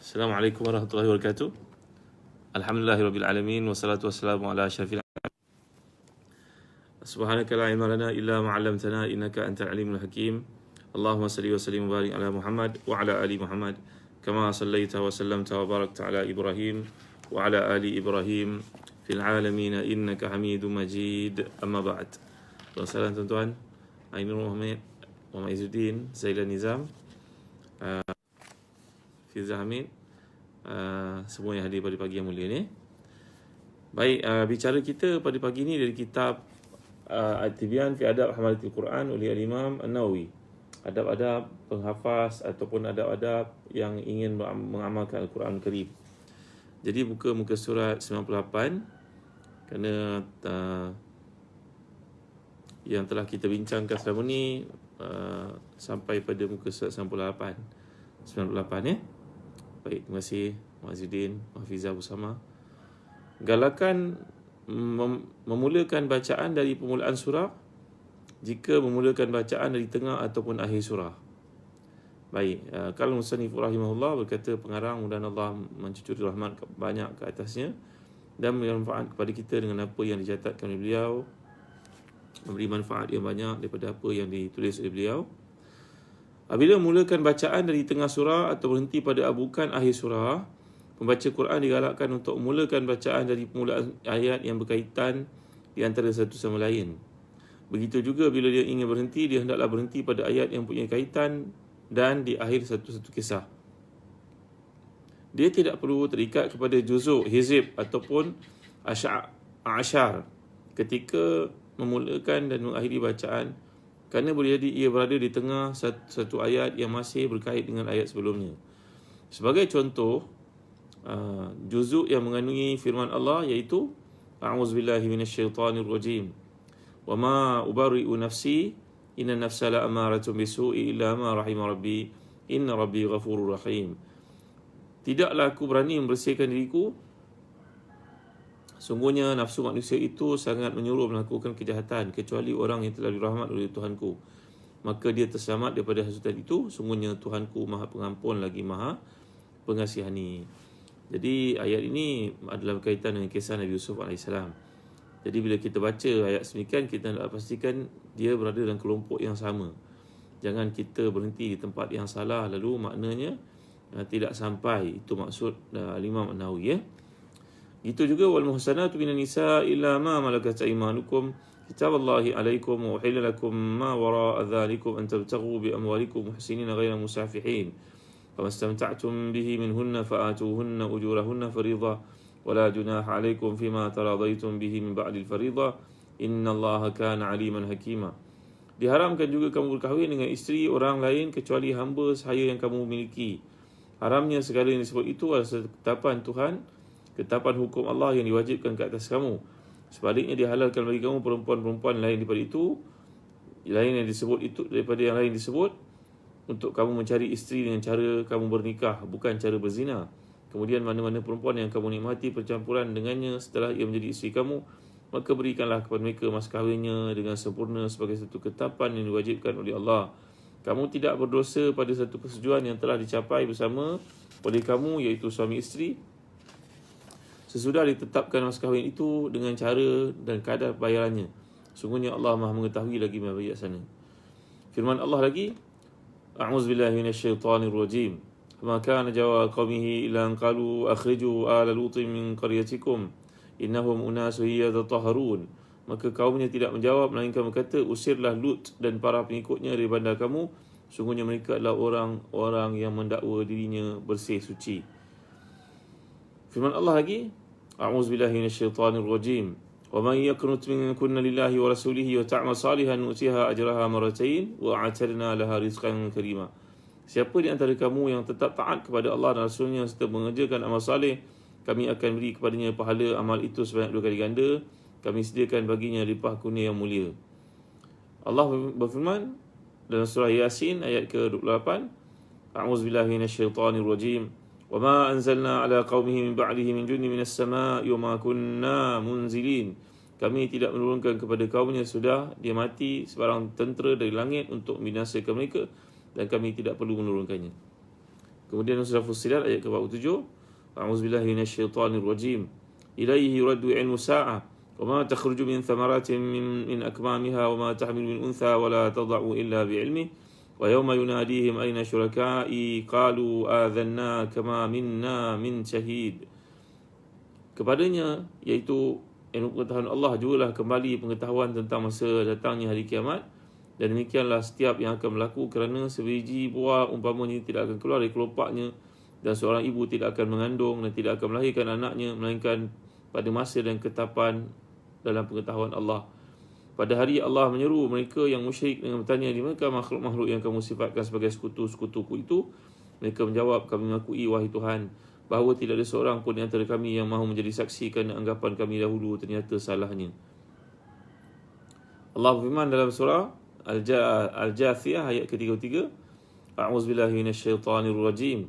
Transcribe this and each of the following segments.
Assalamualaikum warahmatullahi wabarakatuh. Alhamdulillahirabbil alamin wassalatu wassalamu ala asyrafil Subhanaka la ilma lana illa ma 'allamtana innaka antal alimul hakim. Allahumma salli wa sallim wa barik ala Muhammad wa ala ali Muhammad kama sallaita wa sallamta wa barakta ala Ibrahim wa ala ali Ibrahim fil alamin innaka Hamidum Majid. Amma ba'd. Salam tuan-tuan. Ainur Muhammad, Muhammad Izzuddin, Zailan Nizam, Fiza Hamid, semua yang hadir pada pagi yang mulia ni. Baik, bicara kita pada pagi ni dari kitab At-Tibyan fi Adab Hamalatil Quran oleh Al-Imam An-Nawawi. Adab-adab penghafaz ataupun adab-adab yang ingin mengamalkan Al-Quran Karim. Jadi buka muka surat 98 kerana yang telah kita bincangkan selama ni sampai pada muka surat 98 ya. Baik, terima kasih Muazzuddin, Mahfizah bersama. Galakan memulakan bacaan dari permulaan surah jika memulakan bacaan dari tengah ataupun akhir surah. Baik, kalau Musannif rahimahullah berkata pengarang, mudah-mudahan Allah mencucuri rahmat banyak ke atasnya dan memberi manfaat kepada kita dengan apa yang dicatatkan oleh beliau, memberi manfaat yang banyak daripada apa yang ditulis oleh beliau. Apabila memulakan bacaan dari tengah surah atau berhenti pada abukan akhir surah, pembaca Quran digalakkan untuk memulakan bacaan dari permulaan ayat yang berkaitan di antara satu sama lain. Begitu juga bila dia ingin berhenti, dia hendaklah berhenti pada ayat yang punya kaitan dan di akhir satu-satu kisah. Dia tidak perlu terikat kepada juzuk, hizib ataupun asyar ketika memulakan dan mengakhiri bacaan, kerana boleh jadi ia berada di tengah satu ayat yang masih berkait dengan ayat sebelumnya. Sebagai contoh, juzuk yang mengandungi firman Allah iaitu A'udzubillahi minasyaitanirrajim. Wa ma ubari'u nafsi inna nafsa la'amaratun bisu'i illa ma rahima rabbi inna rabbi ghafurur rahim. Tidaklah aku berani membersihkan diriku, sungguhnya nafsu manusia itu sangat menyuruh melakukan kejahatan kecuali orang yang telah dirahmat oleh Tuhanku. Maka dia terselamat daripada hasutan itu. Sungguhnya Tuhanku Maha Pengampun lagi Maha Pengasihani. Jadi ayat ini adalah berkaitan dengan kisah Nabi Yusuf AS. Jadi bila kita baca ayat semikian, kita nak pastikan dia berada dalam kelompok yang sama. Jangan kita berhenti di tempat yang salah lalu maknanya tidak sampai. Itu maksud Imam An-Nawawi ya. Itu juga wal muhsanatu minan nisa illa ma malakat aymanukum kitaballahi alaikum wa uhilla lakum ma wara'a dhalikum an tabtaghu bi amwalikum muhsinina ghayra musafihin famastamta'tum bihi minhunna fa'atuhunna ujurahunna fariidha wa la junaha alaikum fima taradaitum bihi min ba'dil fariidha innallaha kana aliman hakima. Diharamkan juga kamu berkahwin dengan isteri orang lain kecuali hamba sahaya yang kamu miliki. Haramnya segala yang disebut itu adalah ketetapan Tuhan, ketetapan hukum Allah yang diwajibkan ke atas kamu. Sebaliknya dihalalkan bagi kamu perempuan-perempuan lain daripada itu, lain yang disebut itu daripada yang lain disebut, untuk kamu mencari isteri dengan cara kamu bernikah, bukan cara berzina. Kemudian mana-mana perempuan yang kamu nikmati percampuran dengannya setelah ia menjadi isteri kamu, maka berikanlah kepada mereka mas kahwinnya dengan sempurna sebagai satu ketetapan yang diwajibkan oleh Allah. Kamu tidak berdosa pada satu persetujuan yang telah dicapai bersama oleh kamu, iaitu suami isteri, sesudah ditetapkan mas kahwin itu dengan cara dan kadar bayarannya. Sungguhnya Allah Maha mengetahui lagi Maha bijaksana. Firman Allah lagi, A'udzubillahi minasyaitanirrajim. Ma kana jawab qaumihi illa an qalu akhriju ala lutin min qaryatikum innahum unasun yatahharun. Maka kaumnya tidak menjawab melainkan berkata, usirlah Lut dan para pengikutnya dari bandar kamu, sungguhnya mereka adalah orang-orang yang mendakwa dirinya bersih suci. Firman Allah lagi, A'udzubillahi minasyaitanirrajim. Wa man yaqnut minkunna lillahi wa rasulihi wa ta'mal salihan nu'tiha ajraha marratain wa a'tadna laha rizqan karima. Siapa di antara kamu yang tetap taat kepada Allah dan Rasulnya serta mengerjakan amal saleh, kami akan beri kepadanya pahala amal itu sebanyak 2 kali ganda. Kami sediakan baginya limpah kurnia yang mulia. Allah berfirman dalam surah Yasin ayat ke-28, A'udzubillahi minasyaitanirrajim. Wa ma anzalna ala qaumihi min ba'dihi min junni minas sama'i wa ma kunna munzilin. Kami tidak menurunkan kepada kaumnya sudah dia mati sebarang tentera dari langit untuk membinasakan mereka, dan kami tidak perlu menurunkannya. Kemudian surah Fussilat ayat ke-47, A'udzubillahi minasyaitonir rajim. Ilaihi yuraddu ilmu sa'ah wa ma takhruju min thamaratin min akmamiha wa ma tahmilu min untha wa la tad'u illa bi'ilmihi wa yawma yunadihim ayna syuraka'i qalu adhanna kama minna min syahid. Kepadanya, iaitu ilmu pengetahuan Allah, jugalah kembali pengetahuan tentang masa datangnya hari kiamat, dan demikianlah setiap yang akan berlaku, kerana sebiji buah umpamanya tidak akan keluar dari kelopaknya, dan seorang ibu tidak akan mengandung dan tidak akan melahirkan anaknya melainkan pada masa dan ketetapan dalam pengetahuan Allah. Pada hari Allah menyeru mereka yang musyrik dengan bertanya, di manakah makhluk-makhluk yang kamu sifatkan sebagai sekutu-sekutuku itu? Mereka menjawab, kami mengakui wahai Tuhan bahawa tidak ada seorang pun di antara kami yang mahu menjadi saksi kerana anggapan kami dahulu ternyata salahnya. Allah berfirman dalam surah Al-Jathiyah ayat ke-33, A'udzubillahi minasyaitonir rajim.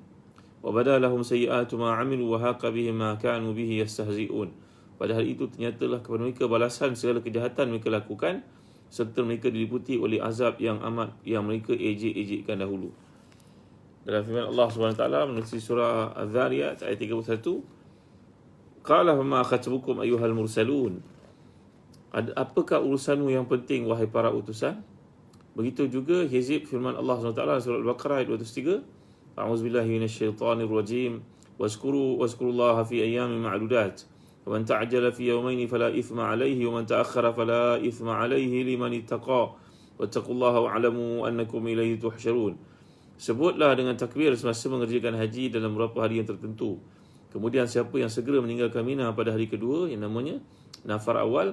Wa badalahum sayyi'atu ma 'amilu wa haqa bihim ma kanu bihi yastahzi'un. Pada hari itu ternyatalah kepada mereka balasan segala kejahatan mereka lakukan, serta mereka diliputi oleh azab yang amat yang mereka ejek-ejekkan dahulu. Dalam firman Allah SWT menerusi surah Az-Zariyat ayat 31, Qala fama khatabukum ayyuhal mursalun. Apakah urusanmu yang penting wahai para utusan? Begitu juga Hizib firman Allah SWT surah Al-Baqarah ayat 203, A'udzubillahi minasyaitonir rajim. Wazkurullaha fi ayyamin ma'dudat. ومن تعجل في يومين فلا إثم عليه ومن تأخر فلا إثم عليه لمن اتقى واتقوا الله واعلموا أنكم إليه تحشرون. Sebutlah dengan takbir semasa mengerjakan haji dalam beberapa hari yang tertentu. Kemudian siapa yang segera meninggalkan Mina pada hari kedua, yang namanya nafar awal,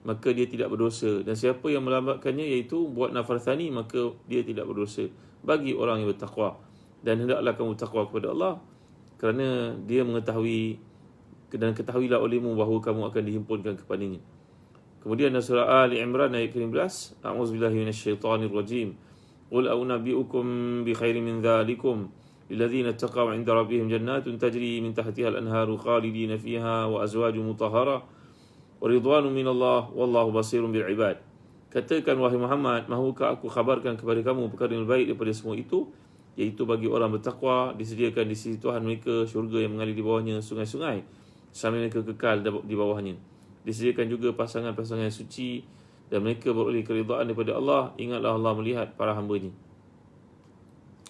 maka dia tidak berdosa. Dan siapa yang melambatkannya, iaitu buat nafar thani, maka dia tidak berdosa bagi orang yang bertakwa. Dan hendaklah kamu takwa kepada Allah, kerana dia mengetahui, dan ketahuilah olehmu bahawa kamu akan dihimpunkan kepadanya. Kemudian dalam surah Ali Imran ayat ke-15, A'udzubillahi minasyaitonir rajim. Qul a'unabbi'ukum bi khairin min dzalikum lilladzina taqaw 'inda rabbihim jannatun tajri min tahtiha al-anharu khalidina fiha wa azwajun mutahhara wa ridwanun minallah wallahu basirun bil 'ibad. Katakan wahai Muhammad, mahukah aku khabarkan kepada kamu perkara yang baik daripada semua itu, iaitu bagi orang bertakwa disediakan di sisi Tuhan mereka syurga yang mengalir di bawahnya sungai-sungai sambil mereka kekal di bawahnya. Disediakan juga pasangan-pasangan yang suci dan mereka beroleh keridhaan daripada Allah. Ingatlah Allah melihat para hamba-Nya.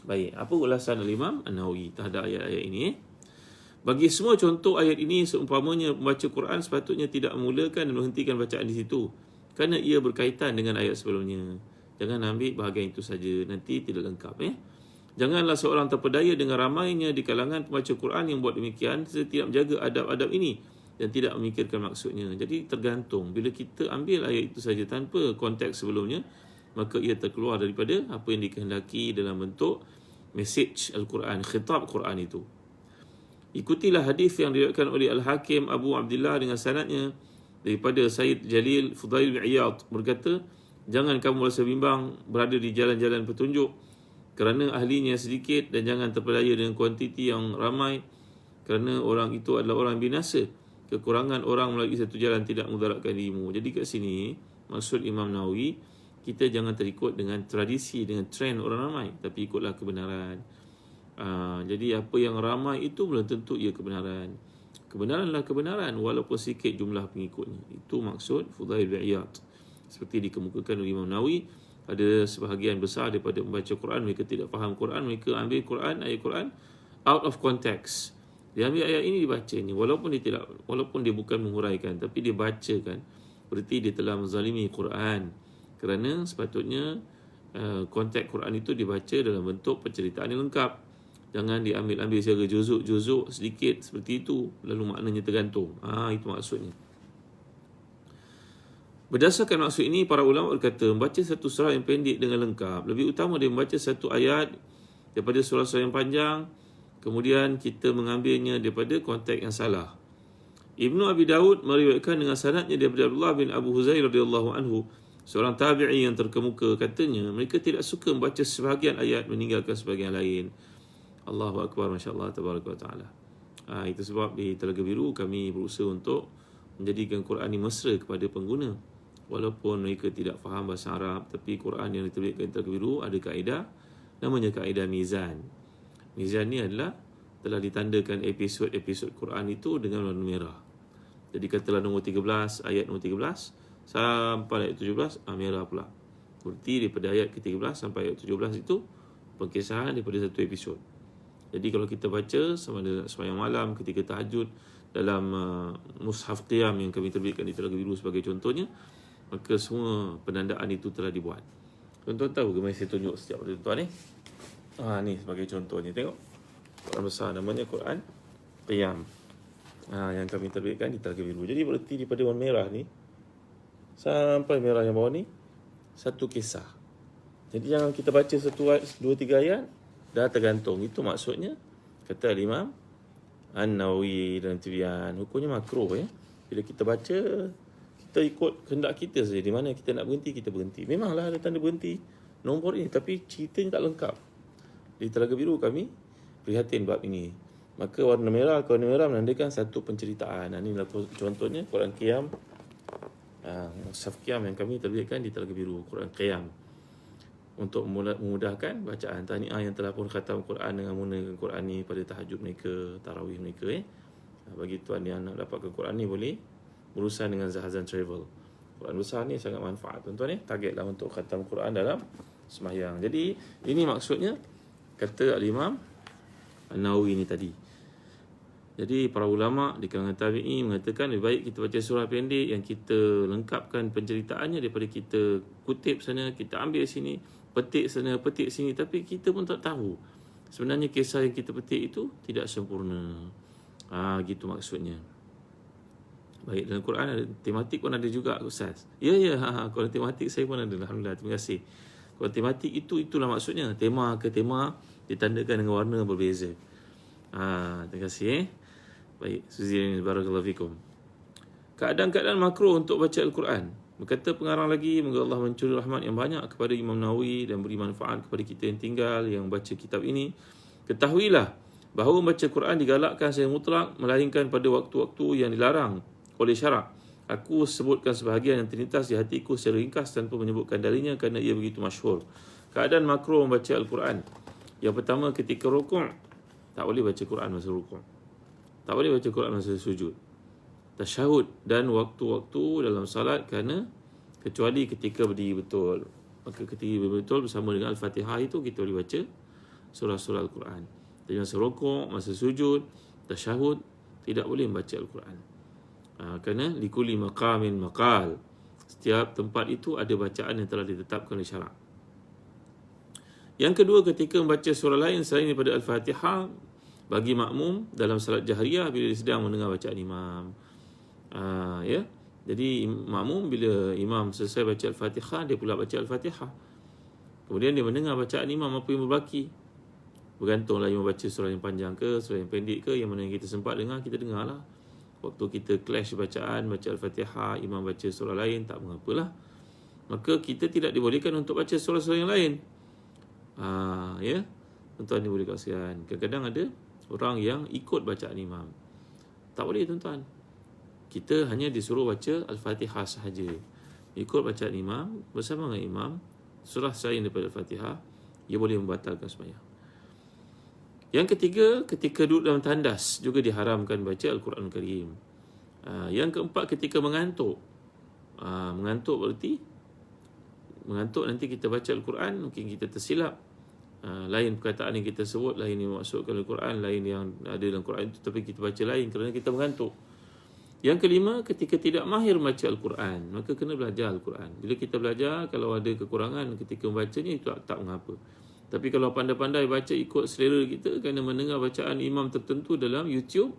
Baik, apa ulasan Al-Imam An-Nawawi terhadap ayat-ayat ini? Bagi semua contoh ayat ini, seumpamanya membaca Quran sepatutnya tidak memulakan dan menghentikan bacaan di situ, kerana ia berkaitan dengan ayat sebelumnya. Jangan ambil bahagian itu saja, nanti tidak lengkap. Janganlah seorang terpedaya dengan ramainya di kalangan pembaca Quran yang buat demikian, serta tidak menjaga adab-adab ini dan tidak memikirkan maksudnya. Jadi tergantung, bila kita ambil ayat itu saja tanpa konteks sebelumnya, maka ia terkeluar daripada apa yang dikehendaki dalam bentuk message Al-Quran, khitab Quran itu. Ikutilah hadis yang diriwayatkan oleh Al-Hakim Abu Abdullah dengan sanadnya daripada Sayyid Jalil Fudail bin Iyad berkata, jangan kamu rasa bimbang berada di jalan-jalan petunjuk kerana ahlinya sedikit, dan jangan terpedaya dengan kuantiti yang ramai, kerana orang itu adalah orang binasa. Kekurangan orang melalui satu jalan tidak mudaratkan dirimu. Jadi kat sini maksud Imam Nawawi, kita jangan terikut dengan tradisi, dengan trend orang ramai, tapi ikutlah kebenaran. Jadi apa yang ramai itu belum tentu ia kebenaran. Kebenaranlah kebenaran walaupun sikit jumlah pengikutnya. Itu maksud Fudail bin Iyad. Seperti dikemukakan oleh Imam Nawawi, ada sebahagian besar daripada membaca Quran, mereka tidak faham Quran, mereka ambil Quran, ayat Quran out of context. Dia ambil ayat ini, dibaca ni, walaupun dia bukan menguraikan, tapi dia bacakan, berarti dia telah menzalimi Quran. Kerana sepatutnya konteks Quran itu dibaca dalam bentuk penceritaan yang lengkap. Jangan diambil-ambil secara juzuk-juzuk sedikit seperti itu, lalu maknanya tergantung. Itu maksudnya. Berdasarkan maksud ini, para ulama berkata, membaca satu surah yang pendek dengan lengkap lebih utama daripada membaca satu ayat daripada surah-surah yang panjang, kemudian kita mengambilnya daripada konteks yang salah. Ibnu Abi Daud meriwayatkan dengan sanadnya daripada Abdullah bin Abu Huzair radhiyallahu anhu, seorang tabi'i yang terkemuka, katanya, mereka tidak suka membaca sebahagian ayat meninggalkan sebahagian lain. Allahu Akbar, masya-Allah, tabaraka wa taala. Itu sebab di Telaga Biru kami berusaha untuk menjadikan Quran ini mesra kepada pengguna. Walaupun mereka tidak faham bahasa Arab, tapi Quran yang diterbitkan Telaga Biru ada kaedah, namanya kaedah mizan. Mizan ni adalah telah ditandakan episod-episod Quran itu dengan warna merah. Jadi katalah nombor 13, ayat nombor 13 sampai ayat 17, merah pula. Berarti daripada ayat ke-13 sampai ayat 17 itu pengkisahan daripada satu episod. Jadi kalau kita baca sama ada sembahyang malam, ketika tahajud, dalam mushaf qiyam yang kami terbitkan di Telaga Biru sebagai contohnya, maka semua penandaan itu telah dibuat. Tuan-tuan tahu ke? Mari saya tunjuk setiap pada tuan ni. Ni sebagai contohnya, tengok. Quran besar namanya Quran Qiyam. Yang kami terbitkan di Telaga Biru. Jadi berarti daripada warna merah ni sampai merah yang bawah ni satu kisah. Jadi jangan kita baca satu ayat, 2-3 ayat dah tergantung. Itu maksudnya kata Imam An-Nawawi dalam Tibyan, hukumnya makruh ya. Bila kita baca, kita ikut kehendak kita saja. Di mana kita nak berhenti, kita berhenti. Memanglah ada tanda berhenti nombor ini, tapi ceritanya tak lengkap. Di Telaga Biru kami prihatin bab ini. Maka warna merah menandakan satu penceritaan. Ini adalah contohnya Quran Qiyam, Mushaf Qiyam yang kami terbitkan di Telaga Biru, Quran Qiyam, untuk memudahkan bacaan. Tahniah yang telah pun khatam Quran dengan menggunakan Quran ni pada tahajud mereka, tarawih mereka. Bagi tuan yang nak dapatkan Quran ni boleh berurusan dengan Zahazan Travel. Quran besar ni sangat manfaat tuan-tuan. Targetlah untuk khatam Quran dalam sembahyang. Jadi ini maksudnya kata Al-Imam An-Nawawi ni tadi. Jadi para ulama di kalangan tabi'i mengatakan lebih baik kita baca surah pendek yang kita lengkapkan penceritaannya daripada kita kutip sana, kita ambil sini, petik sana, petik sini, tapi kita pun tak tahu sebenarnya kisah yang kita petik itu tidak sempurna. Gitu maksudnya. Baik, dalam Quran ada tematik pun ada juga Ustaz. Ya, Quran tematik saya pun ada. Alhamdulillah, terima kasih. Quran tematik itulah maksudnya. Tema ke tema ditandakan dengan warna berbeza. Terima kasih. Baik, Suzy, barakallahu fikum. Keadaan-keadaan makruh untuk baca Al-Quran. Berkata pengarang lagi, moga Allah mencurah rahmat yang banyak kepada Imam Nawawi dan beri manfaat kepada kita yang tinggal yang baca kitab ini. Ketahuilah bahawa membaca Quran digalakkan secara mutlak, melainkan pada waktu-waktu yang dilarang oleh syarak. Aku sebutkan sebahagian yang terlintas di hatiku secara ringkas tanpa menyebutkan darinya kerana ia begitu masyhur. Keadaan makruh membaca Al-Quran. Yang pertama, ketika rukuk, tak boleh baca Quran masa rukuk. Tak boleh baca Quran masa sujud. Tasyahud dan waktu-waktu dalam salat kerana kecuali ketika berdiri betul. Maka ketika berdiri betul bersama dengan Al-Fatihah itu kita boleh baca surah-surah Al-Quran. Tapi masa rukuk, masa sujud, tasyahud tidak boleh membaca Al-Quran. Kerana likuli maqamin maqal. Setiap tempat itu ada bacaan yang telah ditetapkan oleh syarak. Yang kedua, ketika membaca surah lain selain daripada Al-Fatihah bagi makmum dalam salat jahriyah bila dia sedang mendengar bacaan imam. Jadi makmum bila imam selesai baca Al-Fatihah, dia pula baca Al-Fatihah. Kemudian dia mendengar bacaan imam apa yang berbaki. Bergantunglah imam baca surah yang panjang ke, surah yang pendek ke, yang mana yang kita sempat dengar, kita dengarlah. Waktu kita clash bacaan, baca Al-Fatihah, imam baca surah lain, tak mengapalah. Maka kita tidak dibolehkan untuk baca surah-surah yang lain. Tuan-tuan ni boleh kasihan. Kadang-kadang ada orang yang ikut bacaan imam. Tak boleh tuan-tuan. Kita hanya disuruh baca Al-Fatihah sahaja. Ikut bacaan imam, bersama dengan imam, surah selain daripada Al-Fatihah, ia boleh membatalkan sembahyang. Yang ketiga, ketika duduk dalam tandas juga diharamkan baca Al-Quran Karim. Yang keempat, ketika mengantuk. Mengantuk berarti mengantuk nanti kita baca Al-Quran, mungkin kita tersilap. Lain perkataan yang kita sebut, lain yang maksudkan Al-Quran, lain yang ada dalam Quran itu, tapi kita baca lain kerana kita mengantuk. Yang kelima, ketika tidak mahir baca Al-Quran, maka kena belajar Al-Quran. Bila kita belajar, kalau ada kekurangan ketika membacanya, itu tak mengapa. Tapi kalau pandai-pandai baca ikut selera kita, kerana mendengar bacaan imam tertentu dalam YouTube,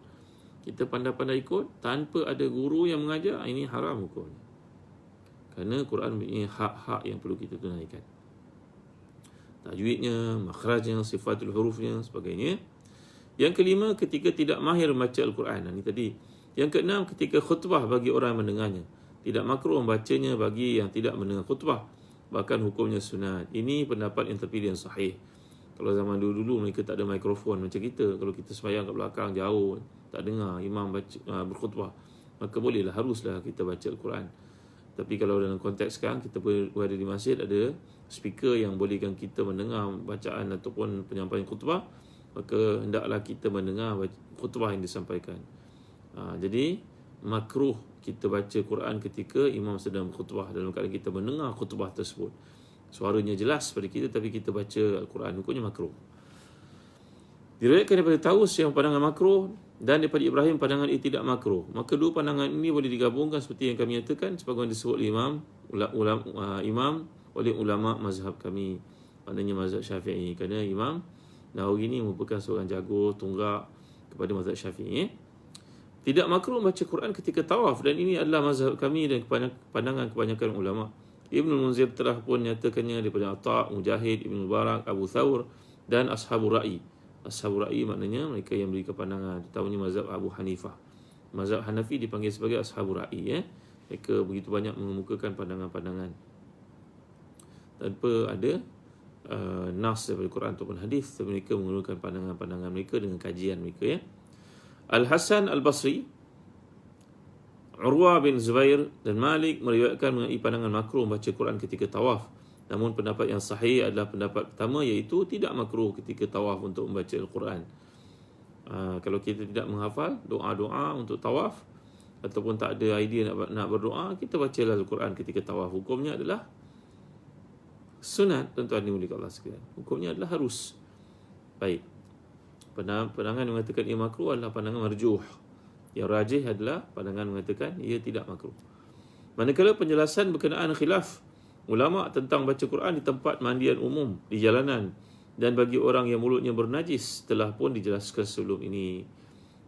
kita pandai-pandai ikut tanpa ada guru yang mengajar, ini haram hukumnya. Kerana Quran mempunyai hak-hak yang perlu kita tunaikan. Tajwidnya, makhrajnya, sifatul hurufnya, sebagainya. Yang kelima, ketika tidak mahir membaca Al-Quran. Ini tadi. Yang keenam, ketika khutbah bagi orang yang mendengarnya. Tidak makruh membacanya bagi yang tidak mendengar khutbah. Bahkan hukumnya sunat. Ini pendapat yang terpilih yang sahih. Kalau zaman dulu-dulu mereka tak ada mikrofon macam kita. Kalau kita sembahyang kat belakang jauh, tak dengar imam berkhutbah, maka bolehlah, haruslah kita baca Al-Quran. Tapi kalau dalam konteks sekarang kita berada di masjid, ada speaker yang bolehkan kita mendengar bacaan ataupun penyampaian khutbah, maka hendaklah kita mendengar khutbah yang disampaikan. Jadi makruh kita baca Quran ketika imam sedang berkhutbah, dalam keadaan kita mendengar khutbah tersebut. Suaranya jelas pada kita tapi kita baca Al-Quran, hukumnya makruh. Diriwayatkan daripada Taus yang pandangan makruh dan daripada Ibrahim pandangan ia tidak makruh. Maka dua pandangan ini boleh digabungkan seperti yang kami nyatakan sebagaimana disebut imam oleh ulama mazhab kami, maknanya mazhab Syafi'i, kerana Imam Nawawi ini merupakan seorang jago tunggak kepada mazhab Syafi'i. Tidak makruh baca Quran ketika tawaf, dan ini adalah mazhab kami dan pandangan kebanyakan ulama. Ibnu Munzir telah pun nyatakannya daripada Atha, Mujahid, Ibnu Mubarak, Abu Thawr dan Ashabul Ra'i. Ashabul Ra'i maknanya mereka yang memberikan pandangan, terutamanya mazhab Abu Hanifah. Mazhab Hanafi dipanggil sebagai Ashabul Ra'i. Mereka begitu banyak mengemukakan pandangan-pandangan tanpa ada nas daripada Quran ataupun hadis. Mereka menggunakan pandangan-pandangan mereka dengan kajian mereka. Al-Hasan Al-Basri, Urwah bin Zubair dan Malik meriwayatkan mengenai pandangan makruh membaca Quran ketika tawaf. Namun pendapat yang sahih adalah pendapat pertama, iaitu tidak makruh ketika tawaf untuk membaca Al-Quran. Kalau kita tidak menghafal doa-doa untuk tawaf ataupun tak ada idea nak berdoa, kita bacalah Al-Quran ketika tawaf. Hukumnya adalah sunat, tuan-tuan dimuliakan Allah sekalian. Hukumnya adalah harus. Baik. Pandangan yang mengatakan ia makruh adalah pandangan marjuh. Yang rajih adalah pandangan mengatakan ia tidak makruh. Manakala penjelasan berkenaan khilaf ulama tentang baca Quran di tempat mandian umum, di jalanan dan bagi orang yang mulutnya bernajis telah pun dijelaskan sebelum ini.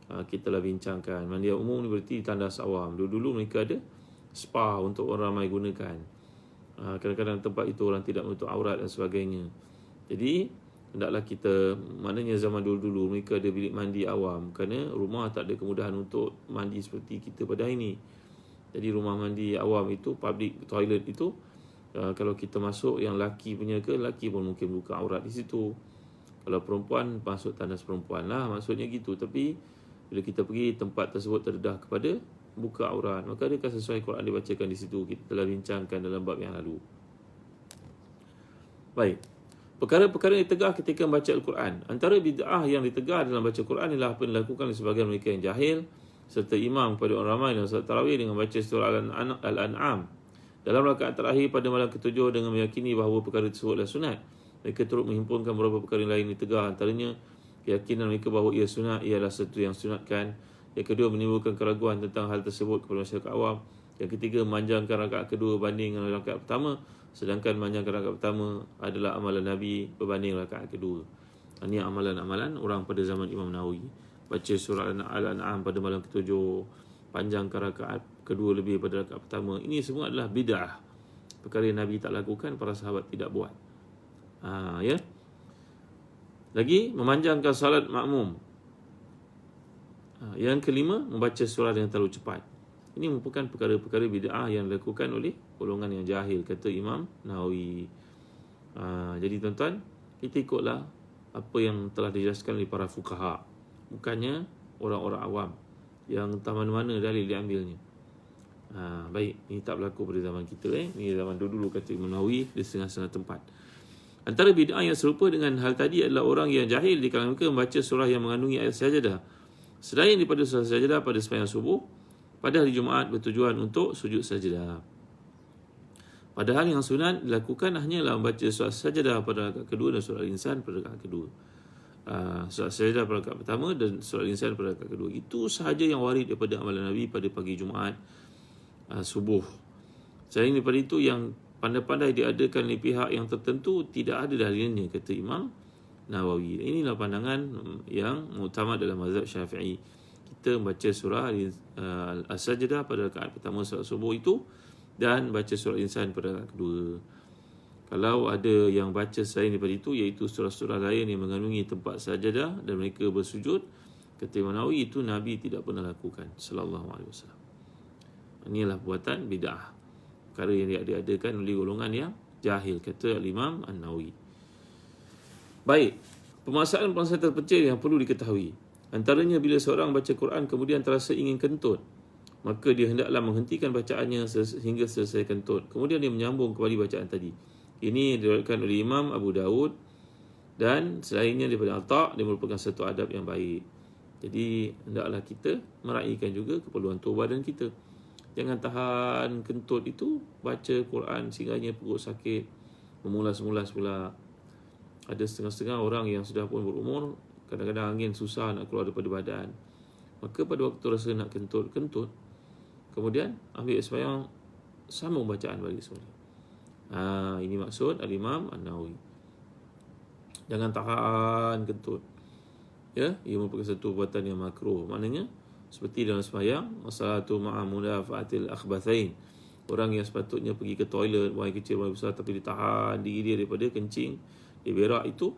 Kita telah bincangkan mandian umum ni berarti tandas awam. Dulu-dulu mereka ada spa untuk orang ramai gunakan. Kadang-kadang tempat itu orang tidak menutup aurat dan sebagainya. Jadi hendaklah kita, maknanya zaman dulu-dulu mereka ada bilik mandi awam, kerana rumah tak ada kemudahan untuk mandi seperti kita pada hari ini. Jadi rumah mandi awam itu, public toilet itu, kalau kita masuk yang laki punya ke, laki pun mungkin buka aurat di situ. Kalau perempuan, masuk tandas perempuan lah, maksudnya gitu. Tapi bila kita pergi tempat tersebut terdedah kepada buka aurat, maka adakah sesuai Quran dibacakan di situ? Kita telah bincangkan dalam bab yang lalu. Baik. Perkara-perkara yang ditegah ketika membaca Al-Quran. Antara bid'ah yang ditegah dalam baca Quran ialah apa yang dilakukan oleh sebagian mereka yang jahil serta imam kepada orang ramai dalam salat tarawih dengan baca surah Al-An'am dalam rakaat terakhir pada malam ketujuh dengan meyakini bahawa perkara tersebut adalah sunat. Mereka turut menghimpunkan beberapa perkara lain yang ditegah, antaranya keyakinan mereka bahawa ia sunat ialah sesuatu yang sunatkan. Yang kedua, menimbulkan keraguan tentang hal tersebut kepada masyarakat awam. Yang ketiga, memanjangkan rakaat kedua berbanding dengan rakaat pertama, sedangkan memanjangkan rakaat pertama adalah amalan Nabi berbanding rakaat kedua. Ini amalan-amalan orang pada zaman Imam Nawawi. Baca surah Al-An'am pada malam ketujuh, panjangkan rakaat kedua lebih pada rakaat pertama. Ini semua adalah bid'ah. Perkara yang Nabi tak lakukan, para sahabat tidak buat. Ya. Lagi, memanjangkan salat makmum. Yang kelima, membaca surah dengan terlalu cepat. Ini merupakan perkara-perkara bid'ah yang dilakukan oleh golongan yang jahil, kata Imam Nawawi. Jadi tuan-tuan, kita ikutlah apa yang telah dijelaskan oleh para fuqaha, bukannya orang-orang awam yang entah mana-mana dalil diambilnya. Baik, ini tak berlaku pada zaman kita. Ini zaman dulu kata Imam Nawawi di setengah-setengah tempat. Antara bid'ah yang serupa dengan hal tadi adalah orang yang jahil di kalangan mereka membaca surah yang mengandungi ayat sajadah selain daripada surah sajadah pada sembahyang subuh pada hari Jumaat bertujuan untuk sujud sajadah. Padahal yang sunat dilakukan hanyalah membaca surah sajadah pada rakaat kedua dan surah Al-Insan pada rakaat kedua. Surah sajadah pada rakaat pertama dan surah Al-Insan pada rakaat kedua. Itu sahaja yang warid daripada amalan Nabi pada pagi Jumaat subuh. Selain daripada itu, yang pandai-pandai diadakan oleh pihak yang tertentu tidak ada dalilnya, kata Imam Nawawi. Inilah pandangan yang muktamad dalam mazhab Syafi'i. Kita membaca surah As-Sajdah pada rakaat pertama solat subuh itu dan baca surah Insan pada rakaat kedua. Kalau ada yang baca selain daripada itu, iaitu surah-surah lain yang mengandungi tempat sajadah dan mereka bersujud, kata Imam Nawawi, itu Nabi tidak pernah lakukan sallallahu alaihi wasallam. Inilah buatan bid'ah, perkara yang diadakan oleh golongan yang jahil, kata Imam An-Nawawi. Baik, permasalahan-permasalahan terpencil yang perlu diketahui. Antaranya, bila seorang baca Quran kemudian terasa ingin kentut, maka dia hendaklah menghentikan bacaannya sehingga selesai kentut. Kemudian dia menyambung kembali bacaan tadi. Ini diriwayatkan oleh Imam Abu Dawud Dan selainnya daripada al-ta', dia merupakan satu adab yang baik. Jadi hendaklah kita meraihkan juga keperluan tubuh badan kita. Jangan tahan kentut itu, baca Quran sehingga perut sakit, memulas-mulas pula. Ada setengah-setengah orang yang sudah pun berumur, kadang-kadang angin susah nak keluar daripada badan. Maka pada waktu rasa nak kentut, kemudian ambil sembahyang, sambung bacaan balik semula. Ini maksud Al-Imam An-Nawawi. Jangan tahan kentut. Ya, ia merupakan satu perbuatan yang makruh. Maknanya seperti dalam sembahyang, as-salatu ma'a mudafa'atil akhbathain. Orang yang sepatutnya pergi ke toilet, buang air kecil, buang air besar, tapi ditahan diri dia daripada kencing, dia berak itu,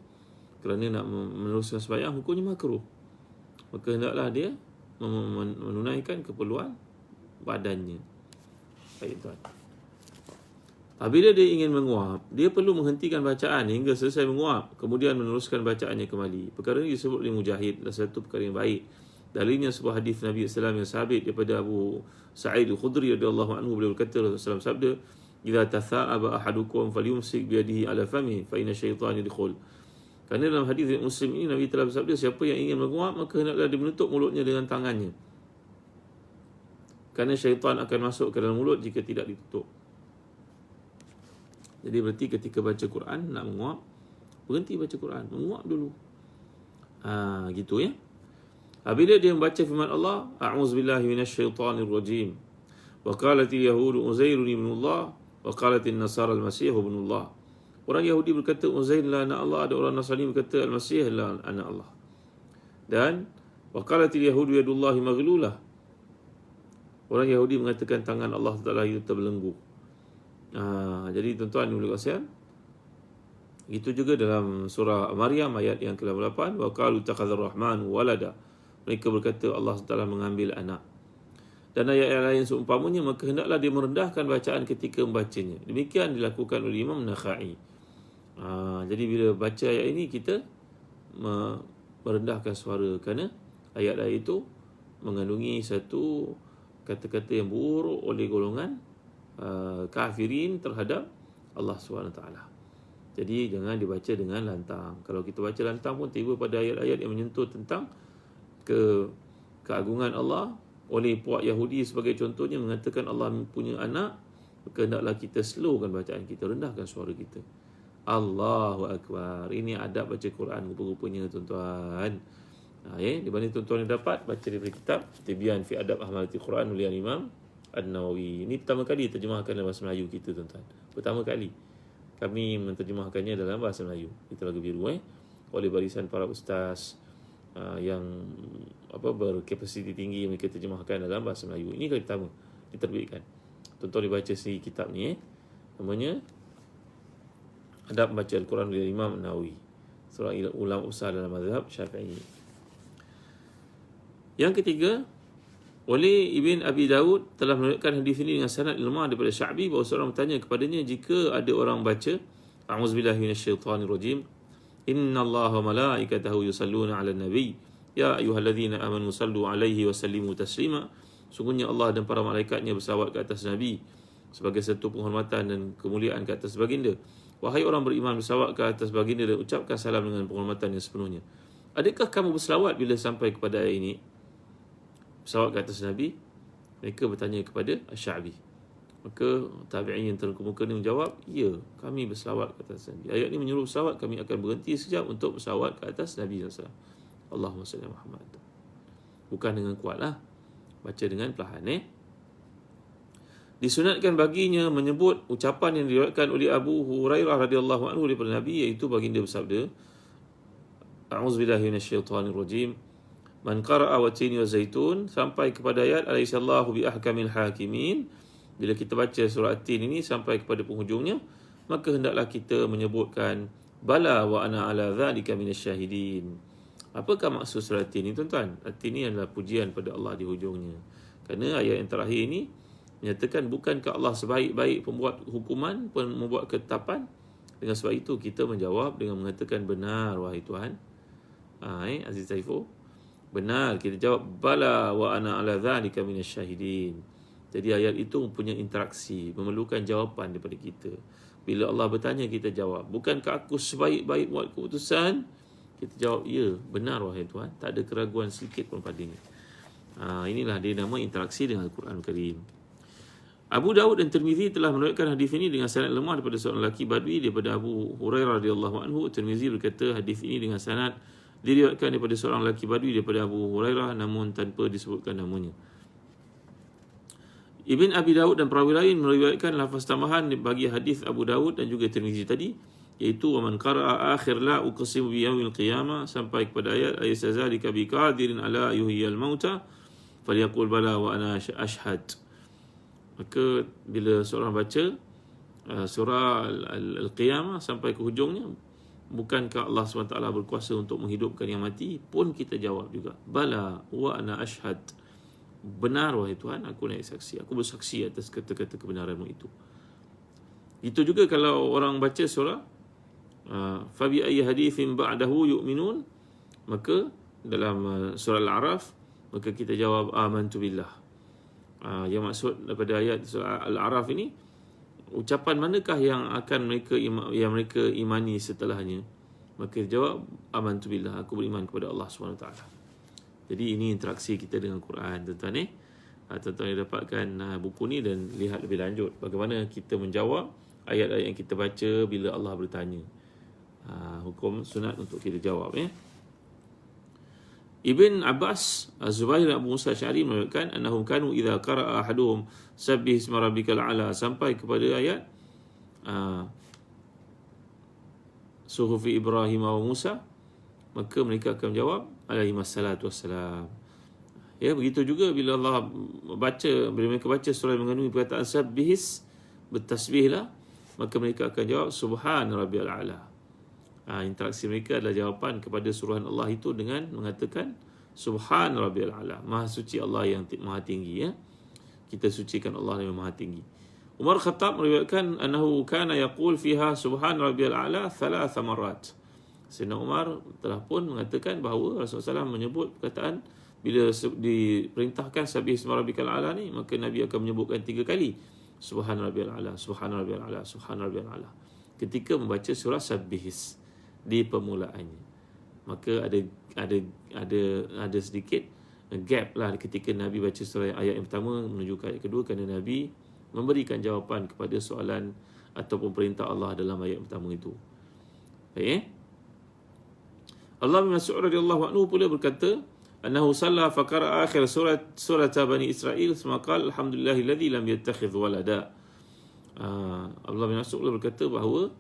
kerana nak meneruskan sembahyang, hukumnya makruh. Maka hendaklah dia menunaikan keperluan badannya. Baik tuan. Apabila dia ingin menguap, dia perlu menghentikan bacaan hingga selesai menguap, kemudian meneruskan bacaannya kembali. Perkara ini disebut oleh Mujahid adalah satu perkara yang baik. Dalilnya sebuah hadis Nabi SAW yang sabit daripada Abu Sa'id Al-Khudri radhiyallahu anhu, beliau berkata, Rasulullah SAW sabda, "Idza tatha'aba ahadukum falyumsik biyadihi ala famihi fa inna syaitan yadkhul." Kerana dalam hadis Muslim ini Nabi telah bersabda, siapa yang ingin menguap maka hendaklah dia menutup mulutnya dengan tangannya. Kerana syaitan akan masuk ke dalam mulut jika tidak ditutup. Jadi berarti ketika baca Quran nak menguap, berhenti baca Quran, menguap dulu. Gitu ya. Apabila dia membaca firman Allah, a'udzubillahi minasyaitonir rajim. Wa qalatil yahudu Uzairun ibnullah wa qalatil nasara al-masih ibnullah. Orang Yahudi berkata Uzair adalah anak Allah, ada orang Nasrani berkata Al-Masih adalah anak Allah. Dan wa qalatil yahudu yadullahi maghlulah. Orang Yahudi mengatakan tangan Allah Taala itu terbelenggu. Jadi tuan-tuan yang berkasihan, itu juga dalam surah Maryam ayat yang ke-8, wa qalu takhadzar rahmanu walada. Mereka berkata Allah Taala mengambil anak. Dan ayat yang lain seumpamanya, maka hendaklah dia merendahkan bacaan ketika membacanya. Demikian dilakukan oleh Imam Nakhai. Jadi bila baca ayat ini, kita merendahkan suara, kerana ayat-ayat itu mengandungi satu kata-kata yang buruk oleh golongan kafirin terhadap Allah SWT. Jadi jangan dibaca dengan lantang. Kalau kita baca lantang pun tiba pada ayat-ayat yang menyentuh tentang keagungan Allah, oleh puak Yahudi sebagai contohnya mengatakan Allah punya anak, maka hendaklah kita slowkan bacaan kita, rendahkan suara kita. Allahu Akbar. Ini adab baca Quran rupa-rupanya tuan-tuan. Dibanding tuan-tuan yang dapat baca daripada kitab Tibyan fi Adab Ahmalatil Quran oleh Imam An-Nawawi. Ini pertama kali terjemahkan dalam bahasa Melayu kita tuan-tuan. Pertama kali kami menterjemahkannya dalam bahasa Melayu. Kita Lagu Biru oleh barisan para ustaz yang berkapasiti tinggi, mereka terjemahkan dalam bahasa Melayu. Ini kali pertama diterbitkan. Tuan-tuan dibaca sendiri kitab ni namanya Adab Membaca Al-Quran oleh Imam An-Nawawi, seorang ulama besar dalam mazhab Syafi'i. Yang ketiga, oleh Ibn Abi Dawud telah meneriwayatkan hadis ini dengan sanad lemah daripada Sya'bi, bahawa seorang bertanya kepadanya, jika ada orang baca a'udzubillahi minasyaitonir rajim, innallaha wa malaikatahu yusalluna 'alan nabi ya ayyuhalladzina amanu sallu 'alaihi wa sallimu taslima. Sungguhnya Allah dan para malaikatnya bersalawat ke atas Nabi sebagai satu penghormatan dan kemuliaan ke atas baginda. Wahai orang beriman, bersalawat ke atas baginda dan ucapkan salam dengan penghormatan yang sepenuhnya. Adakah kamu berselawat bila sampai kepada ayat ini? Berselawat ke atas Nabi? Mereka bertanya kepada Asy-Sya'bi. Maka tabi'in yang terkemuka ni menjawab, ya, kami berselawat ke atas Nabi. Ayat ini menyuruh berselawat, kami akan berhenti sekejap untuk berselawat ke atas Nabi SAW. Allahumma salli Muhammad. Bukan dengan kuat lah, baca dengan perlahan. Disunatkan baginya menyebut ucapan yang diriwayatkan oleh Abu Hurairah radhiyallahu anhu daripada Nabi, iaitu baginda bersabda, a'udzubillahi minasyaitonir rajim, man qara'a wa tini wa zaitun, sampai kepada ayat alaihissallahu bi ahkamil hakimin. Bila kita baca surah At-Tin ini sampai kepada penghujungnya, maka hendaklah kita menyebutkan bala wa ana ala dzalika minasyahidin. Apakah maksud surah At-Tin ini tuan-tuan? At-Tin ini adalah pujian pada Allah di hujungnya. Kerana ayat yang terakhir ini menyatakan bukankah Allah sebaik-baik pembuat hukuman, membuat ketetapan? Dengan sebab itu kita menjawab dengan mengatakan benar wahai Tuhan. Aziz Saiful, benar, kita jawab bala wa ana ala dzalika minasyahidin. Jadi ayat itu mempunyai interaksi, memerlukan jawapan daripada kita. Bila Allah bertanya, kita jawab. Bukankah aku sebaik-baik buat keputusan? Kita jawab, ya, benar wahai Tuhan. Tak ada keraguan sedikit pun padanya. Inilah dia nama interaksi dengan Al-Quran Karim. Abu Daud dan Tirmizi telah meriwayatkan hadis ini dengan sanad lemah daripada seorang lelaki Badui daripada Abu Hurairah radhiyallahu anhu. Tirmizi berkata hadis ini dengan sanad diriwayatkan daripada seorang lelaki Badui daripada Abu Hurairah namun tanpa disebutkan namanya. Ibn Abi Daud dan perawi lain meriwayatkan lafaz tambahan bagi hadis Abu Daud dan juga Tirmizi tadi, iaitu wa man qara'a akhir la uqsimu bi yaumil qiyamah sampai kepada ayat ayazalika bi qadirin ala yuhyil mauta falyaqul bala wa ana ashhad. Maka bila seorang baca surah Al-Qiyamah sampai ke hujungnya, bukankah Allah SWT berkuasa untuk menghidupkan yang mati? Pun kita jawab juga, bala wa ana ashhad. Benar wahai Tuhan, aku naik saksi, aku bersaksi atas kata-kata kebenaranmu itu. Itu juga kalau orang baca surah fabi ayyi hadithin ba'dahu yu'minun, maka dalam surah Al-A'raf, maka kita jawab amantu billah. Yang maksud daripada ayat surah Al-A'raf ini, ucapan manakah yang akan mereka imani setelahnya? Maka jawab amantu billah, aku beriman kepada Allah SWT. Jadi ini interaksi kita dengan Quran, tuan-tuan. Tuan-tuan dapatkan buku ni dan lihat lebih lanjut bagaimana kita menjawab ayat-ayat yang kita baca bila Allah bertanya. Hukum sunat untuk kita jawab. Ibn Abbas, Az-Zubair dan Abu Musa Asy'ari meriwayatkan annahum kanu idza qara'a ahaduhum sabbih isma rabbikal a'la sampai kepada ayat suhufi Ibrahim wa Musa, maka mereka akan menjawab alaihi wassalatu wassalam. Ya, begitu juga bila Allah bila mereka baca surah yang mengandungi perkataan sabbihis, bertasbihlah, maka mereka akan jawab subhan rabbiyal a'la. Interaksi mereka adalah jawapan kepada suruhan Allah itu dengan mengatakan subhan rabbiyal a'la, maha suci Allah yang maha tinggi. Kita sucikan Allah yang maha tinggi. Umar Khattab meriwayatkan annahu kana yaqul fiha subhan rabbiyal a'la 3 marat. Sayyidina Umar telah pun mengatakan bahawa Rasulullah SAW menyebut perkataan bila diperintahkan sabbih isma rabbikal a'la ni, maka Nabi akan menyebutkan 3 kali subhan rabbiyal a'la, subhan rabbiyal a'la, subhan rabbiyal a'la ketika membaca surah Sabbihis di permulaannya. Maka ada sedikit gap lah ketika Nabi baca surah ayat yang pertama menuju ke ayat kedua, kerana Nabi memberikan jawapan kepada soalan ataupun perintah Allah dalam ayat pertama itu. Baik. Allah bin Mas'ud radhiyallahu anhu pula berkata annahu salla fa qara'a akhir surat Bani Israil thumma qala alhamdulillahilladzi lam yattakhidh walada. Allah bin Mas'ud pula berkata bahawa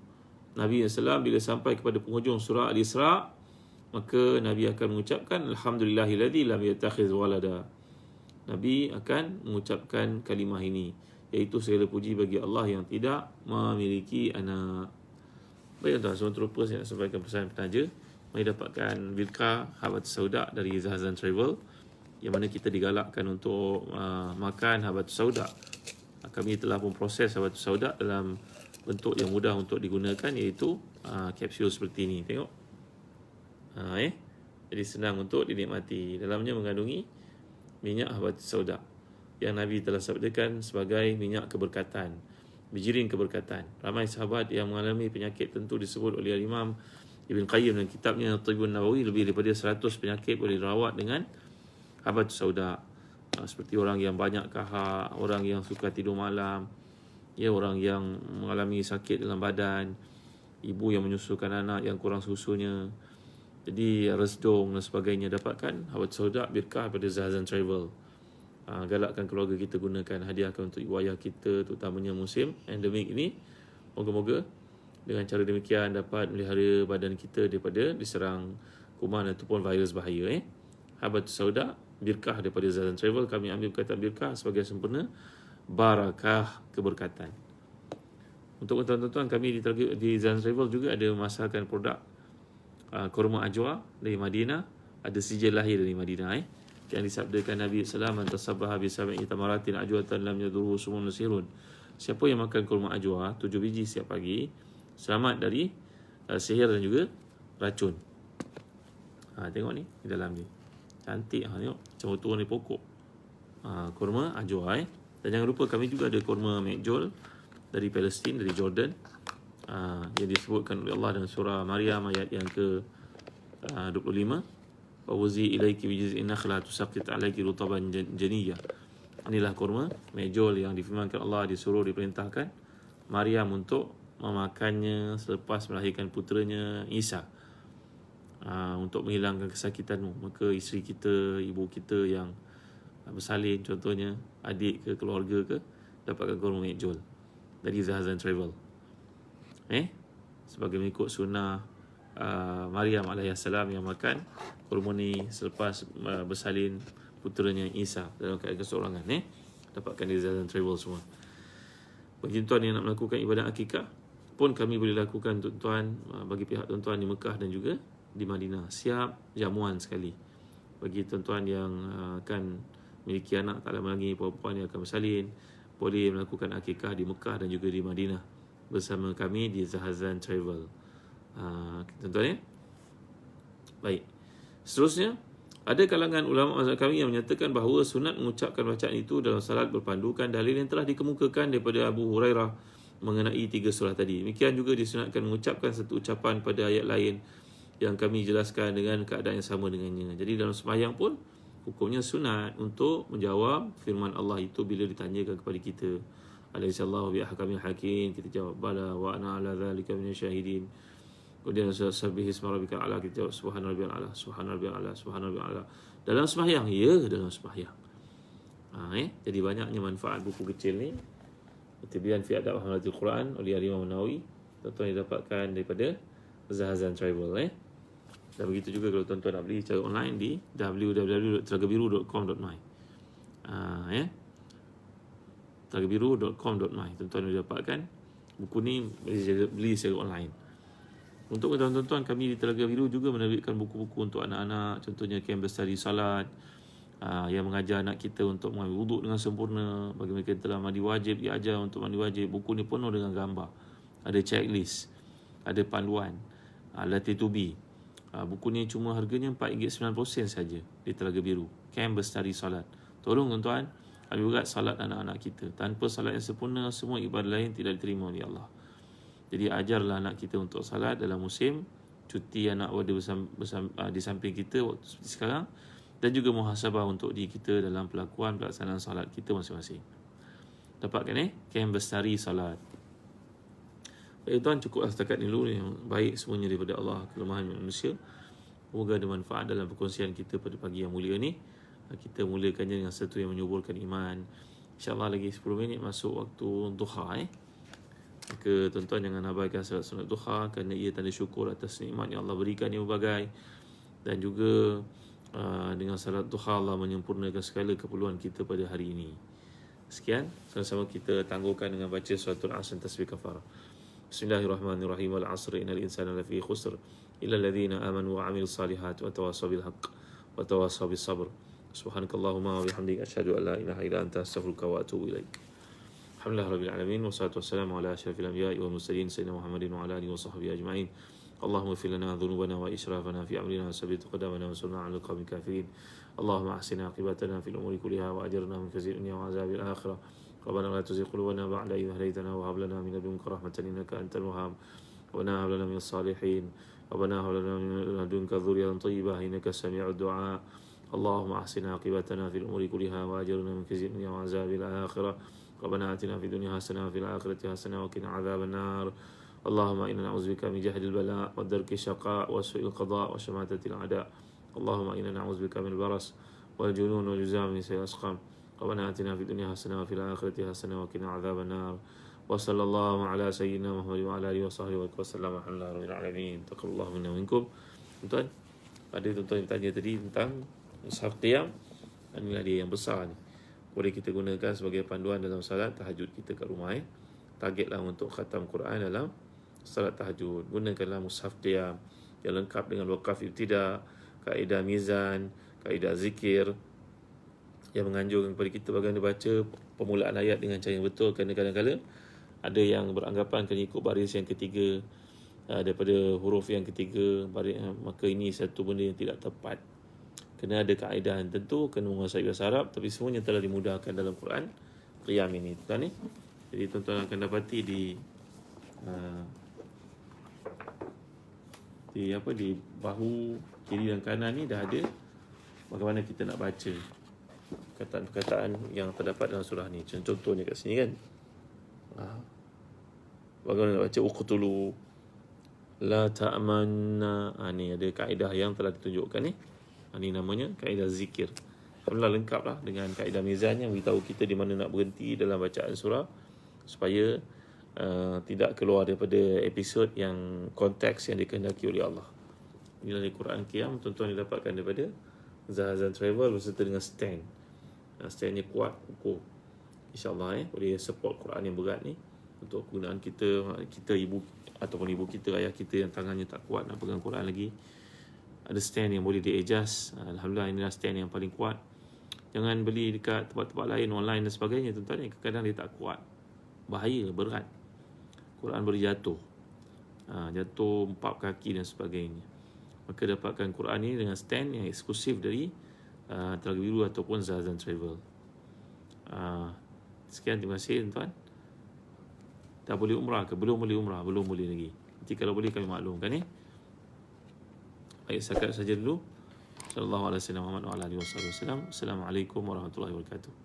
Nabi SAW bila sampai kepada penghujung surah Al-Isra', maka Nabi akan mengucapkan alhamdulillahilladzi lam yattakhidh walada. Nabi akan mengucapkan kalimah ini, iaitu segala puji bagi Allah yang tidak memiliki anak. Baik tuan-tuan, sebelum terlupa saya nak sampaikan pesan penaja. Mari dapatkan Birka Habatus Sauda dari Zahzan Travel, yang mana kita digalakkan untuk makan Habatus Sauda. Kami telah memproses Habatus Sauda dalam bentuk yang mudah untuk digunakan, iaitu kapsul seperti ini. Tengok. Jadi senang untuk dinikmati. Dalamnya mengandungi minyak Habatus Sauda yang Nabi telah sabdakan sebagai minyak keberkatan, bijirin keberkatan. Ramai sahabat yang mengalami penyakit tentu disebut oleh Imam Ibn Qayyim dalam kitabnya Tibun Nawawi, lebih daripada 100 penyakit boleh dirawat dengan Habatus Sauda. Seperti orang yang banyak kahak, orang yang suka tidur malam, orang yang mengalami sakit dalam badan, ibu yang menyusukan anak yang kurang susunya, jadi resdung dan sebagainya. Dapatkan Habatus Sauda Birkah pada Zahzan Travel. Galakkan keluarga kita gunakan, hadiahkan untuk ibu ayah kita, terutamanya musim endemik ini. Moga-moga dengan cara demikian dapat melihara badan kita daripada diserang kuman ataupun virus bahaya. Habatus Sauda Birkah daripada Zahzan Travel. Kami ambil perkataan Birkah sebagai sempurna barakah, keberkatan. Untuk tuan-tuan, kami di Zahzan Travel juga ada memasarkan produk kurma ajwa dari Madinah, ada sijil lahir dari Madinah yang disabdakan Nabi sallallahu alaihi wasallam, tasabbaha bi sab'i tamaratin ajwatan lam yadurru sumun nasirun. Siapa yang makan kurma ajwa 7 biji setiap pagi, selamat dari sihir dan juga racun. Tengok ni di dalam ni. Cantik tengok, macam turun dari pokok. Kurma ajwa. Dan jangan lupa kami juga ada kurma mekjol dari Palestin, dari Jordan. yang disebutkan oleh Allah dalam surah Maryam ayat yang ke 25. Wa wuzi ilaiki bi jiz'in nakhla tusaqit alaiki rutaban janiyya. Inilah kurma mejol yang difirmankan Allah disuruh diperintahkan Maryam untuk memakannya selepas melahirkan puteranya Isa, untuk menghilangkan kesakitanmu. Maka isteri kita, ibu kita yang bersalin contohnya, adik ke keluarga ke, dapatkan kurma mejol dari Zahazan Travel, sebagai mengikut sunnah Maryam alaihissalam yang makan kurma ni selepas bersalin puteranya Isa dalam keadaan keseorangan. Dapatkan di Zahazan Travel semua. Bagi tuan yang nak melakukan ibadat akikah pun kami boleh lakukan tuan-tuan, bagi pihak tuan-tuan di Mekah dan juga di Madinah. Siap jamuan sekali bagi tuan-tuan yang akan memiliki anak tak lama lagi, perempuan yang akan bersalin, boleh melakukan akikah di Mekah dan juga di Madinah bersama kami di Zahazan Travel. Tuan-tuan ya. Baik. Seterusnya, ada kalangan ulama mazhab kami yang menyatakan bahawa sunat mengucapkan bacaan itu dalam salat berpandukan dalil yang telah dikemukakan daripada Abu Hurairah mengenai 3 surah tadi. Demikian juga disunatkan mengucapkan satu ucapan pada ayat lain yang kami jelaskan dengan keadaan yang sama dengannya. Jadi dalam sembahyang pun hukumnya sunat untuk menjawab firman Allah itu bila ditanyakan kepada kita. Alaihissallahu bi ahkamil hakim, kita jawab bala wa ana ala zalika minasyahidin. Kemudian subbihi isma rabbikal a'la, kita jawab subhana rabbiyal a'la, subhana rabbiyal a'la, subhana rabbiyal a'la. Dalam sembahyang, dalam sembahyang. Jadi banyaknya manfaat buku kecil ni. Tibyan fi adab hamalatul Quran oleh Imam Nawawi. Tuan-tuan dapatkan daripada Zahazan Travel. Dan begitu juga kalau tuan-tuan nak beli secara online di www.telagabiru.com.my. telagabiru.com.my. Tuan-tuan boleh dapatkan buku ni, beli secara online. Untuk tuan-tuan, kami di Telaga Biru juga menerbitkan buku-buku untuk anak-anak, contohnya Kem Bestari Salat, yang mengajar anak kita untuk mengambil wuduk dengan sempurna. Bagi mereka yang telah mandi wajib, diajar untuk mandi wajib. Buku ni penuh dengan gambar, ada checklist, ada panduan, latih to be. Buku ni cuma harganya RM4.90 saja di Telaga Biru, Kem Bestari Salat. Tolong tuan-tuan, ambil berat salat anak-anak kita. Tanpa salat yang sempurna, semua ibadah lain tidak diterima oleh Allah. Jadi ajarlah anak kita untuk salat dalam musim cuti anak ada di samping kita waktu seperti sekarang, dan juga muhasabah untuk diri kita dalam pelaksanaan salat kita masing-masing. Dapatkan Kem Bestari Salat. Baik tuan, cukup setakat ini dulu. Yang baik semuanya daripada Allah, kelemahan manusia. Semoga ada manfaat dalam perkongsian kita pada pagi yang mulia ni. Kita mulakannya dengan sesuatu yang menyuburkan iman. InsyaAllah lagi 10 minit masuk waktu duha. Maka tuan-tuan jangan abaikan salat sunat duha, kerana ia tanda syukur atas nikmat yang Allah berikan yang berbagai. Dan juga dengan salat duha Allah menyempurnakan segala keperluan kita pada hari ini. Sekian, sama-sama kita tangguhkan dengan baca suratul Asr tasbih kafarah. Bismillahirrahmanirrahim. Wal 'asri innal insana lafi khusr illa alladhina amanu wa 'amilus salihati wa tawassaw bil haqq wa tawassaw bis sabr. Subhanakallahumma wa bihamdika asyhadu an la ilaha illa anta astaghfiruka wa atubu ilaik. Alhamdulillah Rabbil Alamin. Wassalatu wassalamu ala asyrafil anbiya'i wal mursalin Sayyidina Muhammadin wa ala alihi wa sahbihi ajma'in. Allahumma ighfir lana dhunubana wa israfana fi amrina wa sabbit qadamana wa sunna 'alal qawmil kafirin. Allahumma ahsina aqibatana fil umuri kulliha wa ajirna min khizyi dunya wa 'adzabil akhirah. Rabbana la tuzigh qulubana ba'da idh hadaytana wa hab lana min ladunka rahmatan innaka antal wahhab. Rabbana hab lana minas salihin. Rabbana hab lana min ladunka dhurriyyatan thayyibah innaka sami'ud du'a. Allahumma ahsina aqibatana fil umuri kulliha wa ajirna min khizyi dunya wa 'adzabil akhirah. ربنا آتنا في الدنيا حسنة وفي الآخرة حسنة وقنا عذاب النار. اللهم إنا نعوذ بك من جهد البلاء ودرك الشقاء وسوء القضاء وشماتة الأعداء. اللهم إنا نعوذ بك من البرص والجنون والجزام من سيء الأسقام. ربنا آتنا في الدنيا حسنة وفي الآخرة حسنة وقنا عذاب النار. وصلى الله على سيدنا محمد وعلى آله وصحبه وسلم. الحمد لله رب العالمين. تقبل الله منا ومنكم. Tuan, ada tuan-tuan yang tanya tadi tentang mushaf qiyam. Inilah dia yang besar ni, boleh kita gunakan sebagai panduan dalam salat tahajud kita kat rumah. Targetlah untuk khatam Quran dalam salat tahajud. Gunakanlah mushaf qiyam yang lengkap dengan waqaf ibtida, kaedah mizan, kaedah zikir, yang menganjurkan kepada kita bagaimana baca permulaan ayat dengan cara yang betul. Kerana kadang-kadang ada yang beranggapan kena ikut baris yang ketiga daripada huruf yang ketiga, maka ini satu benda yang tidak tepat. Kena ada kaedah yang tentu, kena menguasai bahasa Arab, tapi semuanya telah dimudahkan dalam Quran qiyam ini tuan ni. Jadi tuan-tuan akan dapati di di bahu kiri dan kanan ni dah ada bagaimana kita nak baca perkataan-perkataan yang terdapat dalam surah ni. Contohnya kat sini kan, bagaimana nak baca uqtulu la ta'manna. Ni ada kaedah yang telah ditunjukkan ni. Ni namanya kaedah zikir. Alhamdulillah lengkap lah dengan kaedah mizan yang beritahu kita di mana nak berhenti dalam bacaan surah supaya tidak keluar daripada episod yang konteks yang dikehendaki oleh Allah. Inilah di Quran Qiyam, tuan-tuan didapatkan daripada Zahazan Travel beserta dengan stand. Standnya kuat, ukur. InsyaAllah boleh support Quran yang berat ni untuk kegunaan kita ibu ataupun ibu kita, ayah kita yang tangannya tak kuat nak pegang Quran lagi. Ada stand yang boleh di-adjust. Alhamdulillah inilah stand yang paling kuat. Jangan beli dekat tempat-tempat lain, online dan sebagainya, tuan-tuan. Kadang-kadang dia tak kuat. Bahaya, berat. Quran boleh jatuh. Jatuh, empap kaki dan sebagainya. Maka dapatkan Quran ini dengan stand yang eksklusif dari Telaga Biru ataupun Zahazan Travel. Sekian, terima kasih tuan-tuan. Dah boleh umrah ke? Belum boleh umrah? Belum boleh lagi. Nanti kalau boleh kami maklumkan ni. Baik, setakat saja dulu. Sallallahu alaihi wasallam. Assalamualaikum warahmatullahi wabarakatuh.